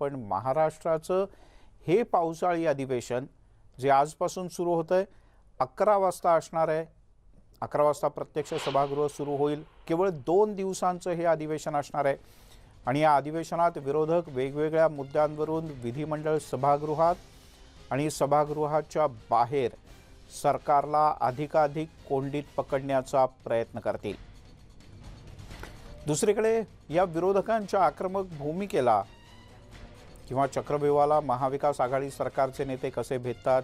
पण महाराष्ट्राचं हे पावसाळी अधिवेशन जे आजपासून सुरू होतंय 11 वाजता असणार आहे। 11 वाजता प्रत्यक्ष सभागृह सुरू होईल। केवळ 2 दिवसांचं हे अधिवेशन असणार आहे आणि या अधिवेशनात विरोधक वेगवेगळ्या मुद्द्यांवरून विधिमंडळ सभागृहात आणि सभागृहाच्या बाहेर सरकारला अधिकाधिक कोंडीत पकडण्याचा प्रयत्न करतील। दुसरीकडे या विरोधकांच्या आक्रमक भूमिकेला किंवा चक्रव्यूहाला महाविकास आघाडी सरकारचे नेते कसे भेटतात,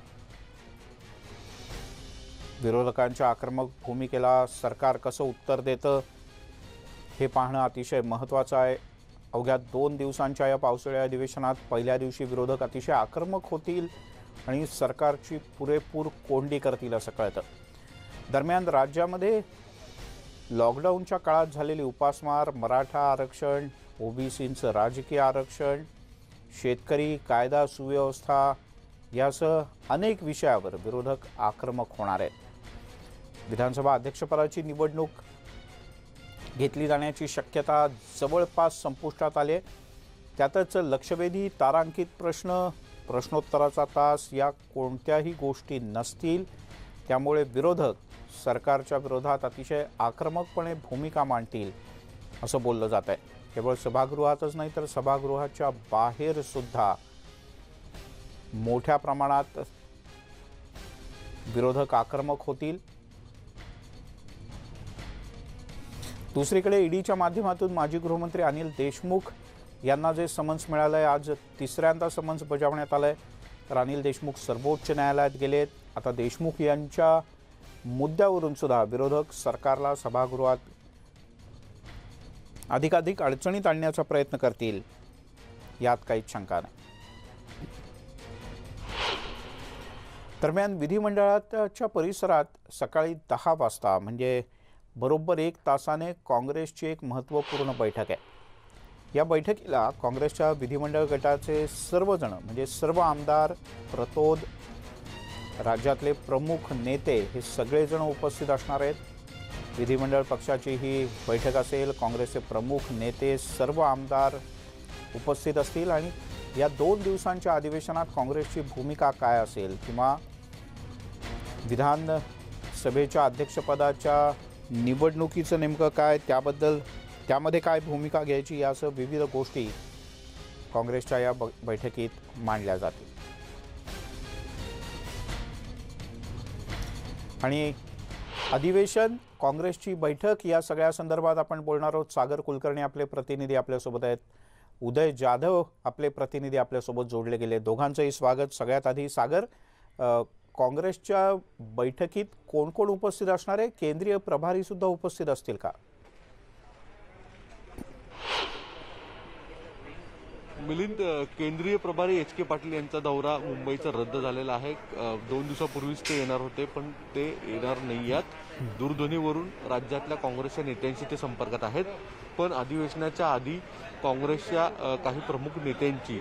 विरोधकांच्या आक्रमक भूमिकेला सरकार कसं उत्तर देतं हे पाहणं अतिशय महत्त्वाचं आहे। अवघ्या 2 दिवसांच्या या पावसाळी अधिवेशनात पहिल्या दिवशी विरोधक अतिशय आक्रमक होतील आणि सरकारची पुरेपूर कोंडी करतील असं कळतं। दरम्यान राज्यामध्ये लॉकडाऊनच्या काळात झालेली उपासमार, मराठा आरक्षण, ओबीसींचं राजकीय आरक्षण, शेतकरी कायदा सुव्यवस्था यासह अनेक विषयावर विरोधक आक्रमक होणार आहेत। विधानसभा अध्यक्षपदाची निवडणूक घेतली जाण्याची शक्यता जवळपास संपुष्टात आली आहे। त्यातच लक्षवेधी तारांकित प्रश्न, प्रश्नोत्तराचा तास या कोणत्याही गोष्टी नसतील। त्यामुळे विरोधक सरकारच्या विरोधात अतिशय आक्रमकपणे भूमिका मांडतील असं बोललं जात आहे। केवळ सभागृहातच नाही तर सभागृहाच्या बाहेर सुद्धा मोठ्या प्रमाणात विरोधक आक्रमक होतील। दुसरीकडे ईडीच्या माध्यमातून माजी गृहमंत्री अनिल देशमुख यांना जे समन्स मिळालंय, आज तिसऱ्यांदा समन्स बजावण्यात आलंय। तर अनिल देशमुख सर्वोच्च न्यायालयात गेलेत। आता देशमुख यांच्या मुद्द्यावरून सुद्धा विरोधक सरकारला सभागृहात अधिकाधिक अडचणीत आणण्याचा प्रयत्न करतील यात काहीच शंका नाही। दरम्यान विधिमंडळाच्या परिसरात सकाळी 10 वाजता म्हणजे बरोबर 1 तासाने काँग्रेसची एक महत्त्वपूर्ण बैठक आहे। या बैठकीला काँग्रेसच्या विधिमंडळ गटाचे सर्वजण म्हणजे सर्व आमदार, प्रतोद, राज्यातले प्रमुख नेते हे सगळेजण उपस्थित असणार आहेत। विधिमंडळ पक्षाची ही बैठक असेल। काँग्रेसचे प्रमुख नेते, सर्व आमदार उपस्थित असतील आणि या 2 दिवसांच्या अधिवेशनात काँग्रेसची भूमिका काय असेल किंवा विधानसभेच्या अध्यक्षपदाच्या निवडणुकीचं नेमकं काय, त्यामध्ये काय भूमिका घ्यायची यासह विविध गोष्टी काँग्रेसच्या या बैठकीत मांडल्या जातील। आणि अधिवेशन, काँग्रेसची बैठक या सगळ्या संदर्भात आपण बोलणार आहोत। सागर कुलकर्णी आपले प्रतिनिधी आपल्यासोबत आहेत, उदय जाधव आपले प्रतिनिधी आपल्यासोबत जोडले गेले। दोघांचंही स्वागत। सगळ्यात आधी सागर, काँग्रेसच्या बैठकीत कोण कोण उपस्थित असणार आहे? केंद्रीय प्रभारी सुद्धा उपस्थित असतील का? मिलिंद, केंद्रीय प्रभारी एच.के. पाटील यांचा दौरा मुंबईचा रद्द झालेला आहे। 2 दिवसापूर्वीच ते येणार होते पण ते येणार नाही आहेत। दूरध्वनीवरून राज्यातल्या काँग्रेसच्या नेत्यांशी ते संपर्कात आहेत। पण अधिवेशनाच्या आधी काँग्रेसच्या काही प्रमुख नेत्यांची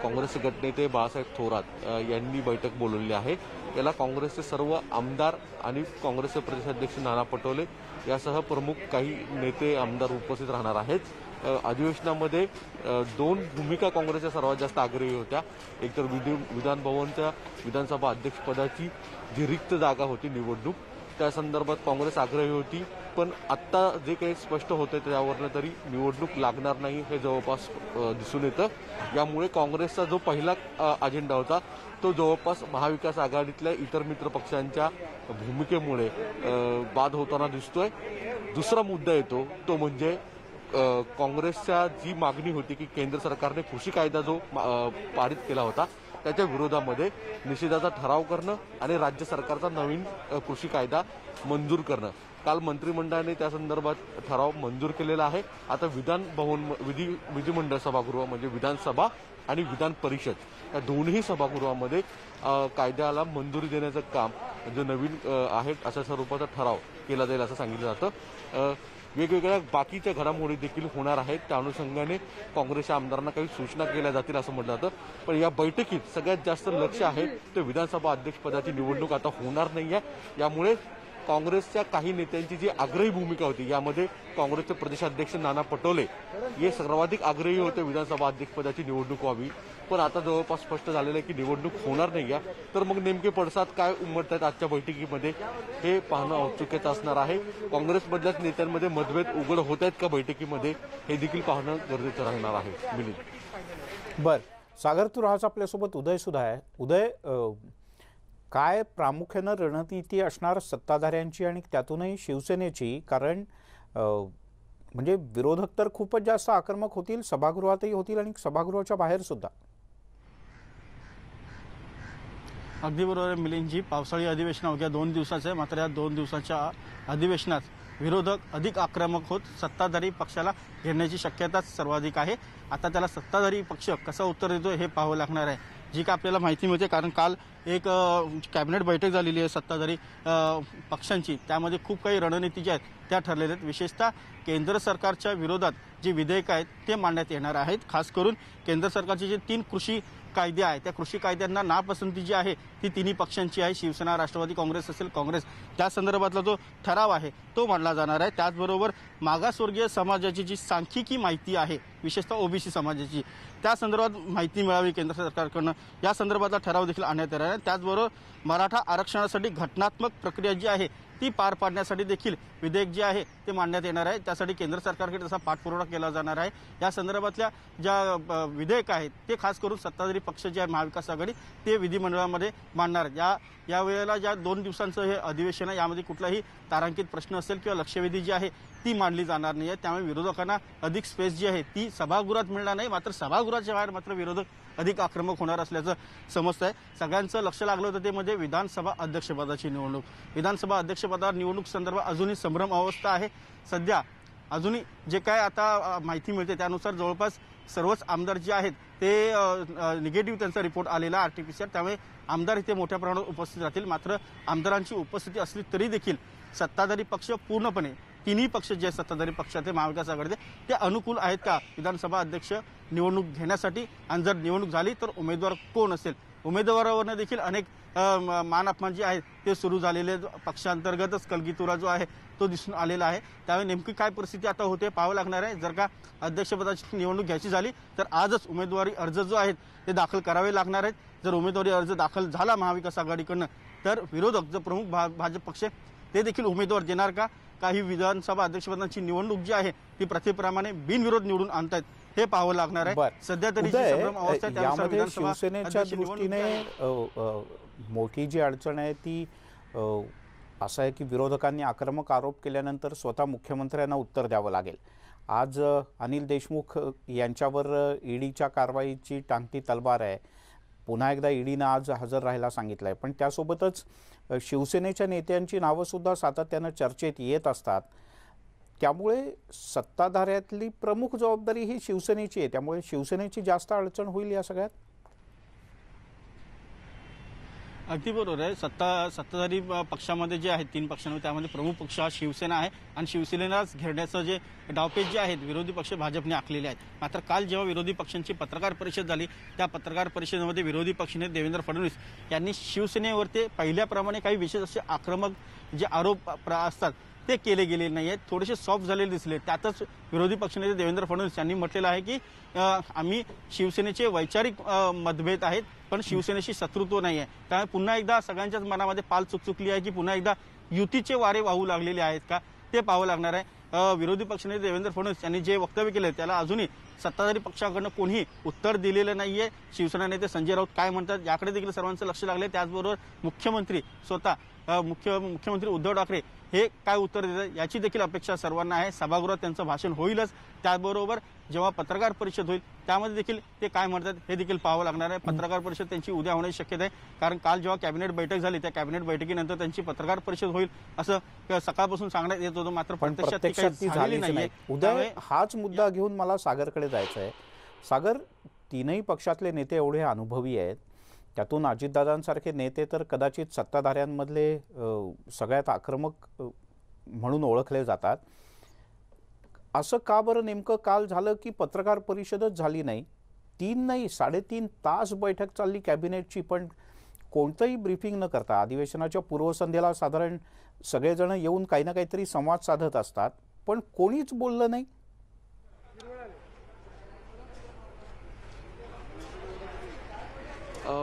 काँग्रेसचे गटनेते बाळासाहेब थोरात यांनी बैठक बोलवली आहे। याला काँग्रेसचे सर्व आमदार आणि काँग्रेसचे प्रदेशाध्यक्ष नाना पटोले यासह प्रमुख काही नेते आमदार उपस्थित राहणार आहेत। अधिवेशनामध्ये 2 भूमिका काँग्रेसच्या सर्वात जास्त आग्रही होत्या। एकतर विधान भवनच्या विधानसभा अध्यक्षपदाची जी रिक्त जागा होती निवडणूक, त्या संदर्भात काँग्रेस आग्रही होती। पण आत्ता जे काही स्पष्ट होतं त्यावरनं तरी निवडणूक लागणार नाही हे जवळपास दिसून येतं। यामुळे काँग्रेसचा जो पहिला अजेंडा होता तो जवळपास महाविकास आघाडीतल्या इतर मित्र पक्षांच्या भूमिकेमुळे बाद होताना दिसतोय। दुसरा मुद्दा येतो तो म्हणजे काँग्रेसच्या जी मागणी होती की केंद्र सरकारने कृषी कायदा जो पारित केला होता त्याच्या विरोधामध्ये निषेधाचा ठराव करणं आणि राज्य सरकारचा नवीन कृषी कायदा मंजूर करणं। काल मंत्रिमंडळाने त्या संदर्भात ठराव मंजूर केलेला आहे। आता विधान भवन विधिमंडळ सभागृह म्हणजे विधानसभा आणि विधान परिषद या दोन्ही सभागृहामध्ये कायद्याला मंजुरी देण्याचं काम जो नवीन आहे अशा स्वरूपाचा ठराव केला जाईल असं सांगितलं जातं। वेगवेगळ्या बाकीच्या घडामोडी देखील होणार आहेत। त्या अनुषंगाने काँग्रेसच्या आमदारांना काही सूचना केल्या जातील असं म्हटलं जातं। पण या बैठकीत सगळ्यात जास्त लक्ष आहे ते विधानसभा अध्यक्षपदाची निवडणूक आता होणार नाही आहे। यामुळे काँग्रेसच्या काही नेत्यांची जी आग्रही भूमिका होती, यामध्ये काँग्रेसचे प्रदेशाध्यक्ष नाना पटोले हे सर्वाधिक आग्रही होते विधानसभा अध्यक्षपदाची निवडणूक व्हावी, पण आता जवळपास स्पष्ट झालेलं आहे की निवडणूक होणार नाही आहे. तर मग नेमके पडसाद काय उमटत आहेत आजच्या बैठकीमध्ये हे पाहणं औत्सुक्याचं असणार आहे. काँग्रेसमधल्याच नेत्यांमध्ये मतभेद उघड होत आहेत का बैठकीमध्ये, हे देखील पाहणं गरजेचं राहणार आहे. मिलिंद. बर सागर, तू राहाच आपल्यासोबत उदय सुद्धा आहे. उदय, काय प्रामुख्यानं रणनीती असणार सत्ताधाऱ्यांची आणि त्यातूनही शिवसेनेची? कारण म्हणजे विरोधक तर खूपच जास्त आक्रमक होतील, सभागृहातही होतील आणि सभागृहाच्या बाहेर सुद्धा. अगदी बरोबर आहे मिलिंदजी. पावसाळी अधिवेशन अवघ्या 2 दिवसाचं आहे, मात्र या 2 दिवसाच्या अधिवेशनात विरोधक अधिक आक्रमक होत सत्ताधारी पक्षाला घेण्याची शक्यता सर्वाधिक आहे. आता त्याला सत्ताधारी पक्ष कसा उत्तर देतो हे पाहावं लागणार आहे. जी का आपल्याला माहिती मिळते, कारण काल एक कॅबिनेट बैठक झालेली आहे सत्ताधारी पक्षांची. त्यामध्ये खूप काही रणनीती ज्या आहेत त्या ठरलेल्या आहेत. विशेषतः केंद्र सरकारच्या विरोधात जी विधेयकं आहेत ते मांडण्यात येणार आहेत. खास करून केंद्र सरकारचे जे 3 कृषी कायदे आहेत त्या कृषी कायद्यांना नापसंती जी आहे ती तिन्ही पक्षांची आहे. शिवसेना, राष्ट्रवादी काँग्रेस असेल, काँग्रेस, त्या संदर्भातला जो ठराव आहे तो मांडला जाणार आहे. त्याचबरोबर मागासवर्गीय समाजाची जी सांख्यिकी माहिती आहे, विशेषतः ओबीसी समाजाची, त्या संदर्भात माहिती मिळावी केंद्र सरकारकडून, या संदर्भातला ठराव देखील आणण्यात येणार आहे. त्याचबरोबर मराठा आरक्षणासाठी घटनात्मक प्रक्रिया जी आहे ती पार पाडण्यासाठी देखील विधेयक जे आहे ते मांडण्यात येणार आहे. त्यासाठी केंद्र सरकारकडे तसा पाठपुरावा केला जाणार आहे. या संदर्भातल्या ज्या विधेयक आहेत ते खास करून सत्ताधारी पक्ष जे आहे महाविकास आघाडी ते विधिमंडळामध्ये मांडणार आहेत. या वेळेला ज्या 2 दिवसांचं हे अधिवेशन आहे यामध्ये कुठलाही तारांकित प्रश्न असेल किंवा लक्षवेधी जी आहे ती मांडली जाणार नाही आहे. त्यामुळे विरोधकांना अधिक स्पेस जी आहे ती सभागृहात मिळणार नाही, मात्र सभागृहाच्या बाहेर मात्र विरोधक अधिक आक्रमक होणार असल्याचं समजतं आहे. सगळ्यांचं लक्ष लागलं होतं ते म्हणजे विधानसभा अध्यक्षपदाची निवडणूक. विधानसभा अध्यक्षपदावर निवडणूक संदर्भात अजूनही संभ्रम अवस्था आहे. सध्या अजूनही जे काय आता माहिती मिळते त्यानुसार जवळपास सर्वच आमदार जे आहेत ते निगेटिव्ह त्यांचा रिपोर्ट आलेला RT-PCR, त्यामुळे आमदार इथे मोठ्या प्रमाणात उपस्थित राहतील. मात्र आमदारांची उपस्थिती असली तरी देखील सत्ताधारी पक्ष पूर्णपणे, तिन्ही पक्ष जे सत्ताधारी पक्षाचे महाविकास आघाडीचे, ते अनुकूल आहेत का विधानसभा अध्यक्ष निवडणूक घेण्यासाठी, आणि जर निवडणूक झाली तर उमेदवार कोण असेल. उमेदवारावरनं देखील अनेक मान अपमान जे आहेत ते सुरू झालेले, पक्षांतर्गतच कलगीतुरा जो आहे तो दिसून आलेला आहे. त्यामुळे नेमकी काय परिस्थिती आता होते पाहावं लागणार आहे. जर का अध्यक्षपदाची निवडणूक घ्यायची झाली तर आजच उमेदवारी अर्ज जो आहेत ते दाखल करावे लागणार आहेत. जर उमेदवारी अर्ज दाखल झाला महाविकास आघाडीकडनं तर विरोधक जो प्रमुख भाजप पक्ष ते देखील उमेदवार देणार का? काही विधानसभा अध्यक्षपदाची निवडणूक जी आहे ती प्रथेप्रमाणे बिनविरोध निवडून आणतायत हे पाहावं लागणार आहे. सध्या तरी यामध्ये शिवसेनेच्या दृष्टीने मोठी जी अडचण आहे ती असं आहे की विरोधकांनी आक्रमक आरोप केल्यानंतर स्वतः मुख्यमंत्र्यांना उत्तर द्यावं लागेल. आज अनिल देशमुख यांच्यावर ईडीच्या कारवाईची टांगती तलवार आहे. पुन्हा एकदा ईडीनं आज हजर राहायला सांगितलं आहे. पण त्यासोबतच शिवसेनेच्या नेत्यांची नावंसुद्धा सातत्यानं चर्चेत येत असतात. त्यामुळे सत्ताधाऱ्यातली प्रमुख जबाबदारी ही शिवसेनेची आहे. त्यामुळे शिवसेनेची जास्त अडचण होईल या सगळ्यात. अगदी बरोबर आहे. सत्ताधारी पक्षामध्ये जे आहेत 3 पक्षांमध्ये त्यामध्ये प्रमुख पक्ष हा शिवसेना आहे आणि शिवसेनेलाच घेरण्याचं जे डावपेच जे आहेत विरोधी पक्ष भाजपने आखलेले आहेत. मात्र काल जेव्हा विरोधी पक्षांची पत्रकार परिषद झाली त्या पत्रकार परिषदेमध्ये विरोधी पक्षनेते देवेंद्र फडणवीस यांनी शिवसेनेवरती पहिल्याप्रमाणे काही विशेष असे आक्रमक जे आरोप असतात ते केले गेले नाही आहेत, थोडेसे सॉफ्ट झालेले दिसले. त्यातच विरोधी पक्षनेते देवेंद्र फडणवीस यांनी म्हटलेलं आहे की आम्ही शिवसेनेचे वैचारिक मतभेद आहेत पण शिवसेनेशी शत्रुत्व नाही आहे. त्यामुळे पुन्हा एकदा सगळ्यांच्याच मनामध्ये पाल चुकचुकली आहे की पुन्हा एकदा युतीचे वारे वाहू लागलेले आहेत का ते पाहावं लागणार आहे. विरोधी पक्षनेते देवेंद्र फडणवीस यांनी जे वक्तव्य केले त्याला अजूनही सत्ताधारी पक्षाकडनं कोणीही उत्तर दिलेलं नाहीये. शिवसेना नेते संजय राऊत काय म्हणतात याकडे देखील सर्वांचं लक्ष लागले. त्याचबरोबर मुख्यमंत्री स्वतः मुख्यमंत्री उद्धव ठाकरे हे काय उत्तर देतात याची देखील अपेक्षा सर्वांना आहे. सभागृहात त्यांचं भाषण होईलच, त्याचबरोबर जेव्हा पत्रकार परिषद होईल त्यामध्ये देखील ते काय म्हणतात हे देखील पाहावं लागणार आहे. पत्रकार परिषद त्यांची उद्या होण्याची शक्यता आहे, कारण काल जेव्हा कॅबिनेट बैठक झाली त्या कॅबिनेट बैठकीनंतर त्यांची पत्रकार परिषद होईल असं सकाळपासून सांगण्यात येत होतं. मात्र प्रत्यक्षात ती झाली नाही. उद्या हाच मुद्दा घेऊन मला सागरकडे जायचं आहे. सागर, 3ही पक्षातले नेते एवढे अनुभवी आहेत, त्यातून अजितदादांसारखे नेते तर कदाचित सत्ताधाऱ्यांमधले सगळ्यात आक्रमक म्हणून ओळखले जातात. असं का बरं नेमकं काल झालं की पत्रकार परिषदच झाली नाही? 3 नाही 3.5 तास बैठक चालली कॅबिनेटची, पण कोणतंही ब्रीफिंग न करता अधिवेशनाच्या पूर्वसंध्येला साधारण सगळेजण येऊन काही ना काहीतरी संवाद साधत असतात, पण कोणीच बोललं नाही.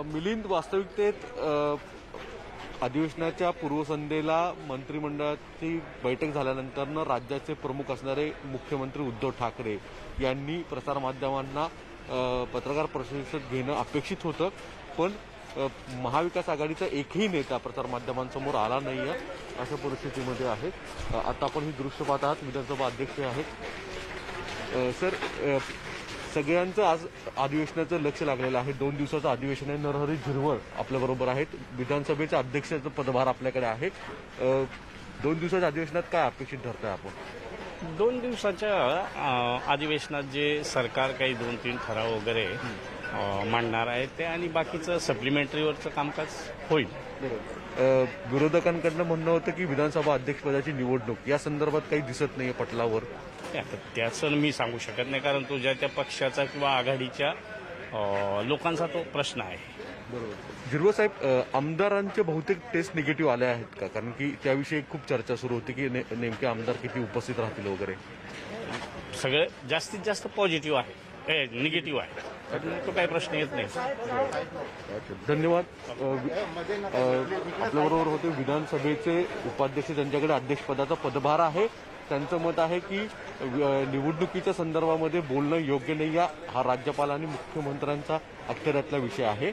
मिलिंद, वास्तविकतेत अधिवेशनाच्या पूर्वसंध्येला मंत्रिमंडळाची बैठक झाल्यानंतर राज्याचे प्रमुख असणारे मुख्यमंत्री उद्धव ठाकरे यांनी प्रसारमाध्यमांना पत्रकार परिषद घेणं अपेक्षित होतं, पण महाविकास आघाडीचा एकही नेता प्रसारमाध्यमांसमोर आला नाही आहे अशा परिस्थितीमध्ये आहे. आता आपण ही दृश्य पाहत आहात, विधानसभा अध्यक्ष आहेत. सर, सगळ्यांचं आज अधिवेशनाचं लक्ष लागलेलं आहे. 2 दिवसाचं अधिवेशन आहे. नरहरी झिरवळ आपल्याबरोबर आहेत. विधानसभेच्या अध्यक्षाचा पदभार आपल्याकडे आहे. 2 दिवसाच्या अधिवेशनात काय अपेक्षित धरताय आपण? 2 दिवसाच्या अधिवेशनात जे सरकार काही 2-3 ठराव वगैरे मांडणार आहे ते आणि बाकीचं सप्लिमेंटरीवरचं कामकाज होईल. विरोधकांकडनं म्हणणं होतं की विधानसभा अध्यक्षपदाची निवडणूक या संदर्भात काही दिसत नाहीये पटलावर. आता त्याचं मी सांगू शकत नाही, कारण तुझ्या त्या पक्षाचा किंवा आघाडीच्या लोकांचा तो प्रश्न आहे. बरोबर. झिरवळ साहेब, आमदारांचे बहुतेक टेस्ट निगेटिव्ह आले आहेत का? कारण की त्याविषयी खूप चर्चा सुरू होती की नेमके आमदार किती उपस्थित राहतील वगैरे. सगळे जास्तीत जास्त पॉझिटिव्ह आहे, निगेटिव्ह आहे, त्यातून तो काही प्रश्न येत नाही. धन्यवाद. आपल्याबरोबर होते विधानसभेचे उपाध्यक्ष, ज्यांच्याकडे अध्यक्षपदाचा पदभार आहे. त्यांचं मत आहे की निवडणुकीच्या संदर्भामध्ये बोलणं योग्य नाही. हा राज्यपाल आणि मुख्यमंत्र्यांचा अखत्यारातला विषय आहे.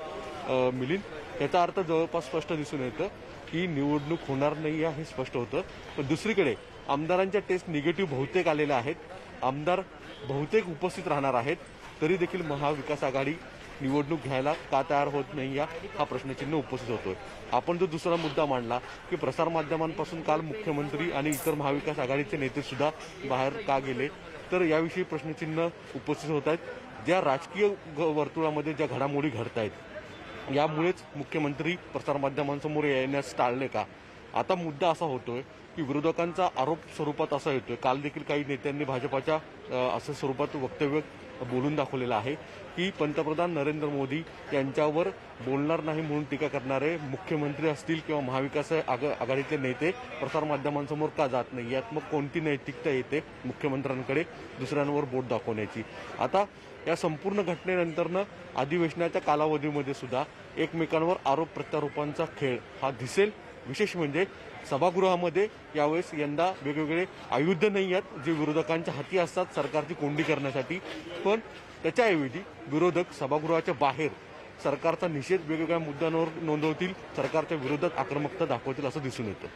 मिलिंद, याचा अर्थ जवळपास स्पष्ट दिसून येतं की निवडणूक होणार नाही हे स्पष्ट होतं. पण दुसरीकडे आमदारांच्या टेस्ट निगेटिव्ह बहुतेक आलेल्या आहेत. आमदार बहुतेक उपस्थित राहणार आहेत, तरी देखील महाविकास आघाडी निवडणूक घ्यायला का तयार होत नाही हा प्रश्नचिन्ह उपस्थित होतोय. आपण जो दुसरा मुद्दा मांडला की प्रसारमाध्यमांपासून काल मुख्यमंत्री आणि इतर महाविकास आघाडीचे नेते सुद्धा बाहेर का गेले, तर याविषयी प्रश्नचिन्ह उपस्थित होत आहेत. ज्या राजकीय वर्तुळामध्ये ज्या घडामोडी घडत आहेत यामुळेच मुख्यमंत्री प्रसारमाध्यमांसमोर येण्यास टाळले का? आता मुद्दा असा होतोय की विरोधकांचा आरोप स्वरूपात असा येतोय, काल देखील काही नेत्यांनी भाजपाच्या असं स्वरूपात वक्तव्य बोलून दाखवलेलं आहे की पंतप्रधान नरेंद्र मोदी यांच्यावर बोलणार नाही म्हणून टीका करणारे मुख्यमंत्री असतील किंवा महाविकास आघाडीतले नेते प्रसारमाध्यमांसमोर का जात नाही. यात मग कोणती नैतिकता येते मुख्यमंत्र्यांकडे दुसऱ्यांवर बोट दाखवण्याची? आता या संपूर्ण घटनेनंतरनं अधिवेशनाच्या कालावधीमध्ये सुद्धा एकमेकांवर आरोप प्रत्यारोपांचा खेळ हा दिसेल. विशेष म्हणजे सभागृहामध्ये यावेळेस यंदा वेगवेगळे आयुध नाही आहेत जे विरोधकांच्या हाती असतात सरकारची कोंडी करण्यासाठी, पण त्याच्याऐवजी विरोधक सभागृहाच्या बाहेर सरकारचा निषेध वेगवेगळ्या मुद्द्यांवर नोंदवतील, सरकारच्या विरोधात आक्रमकता दाखवतील असं दिसून येतं.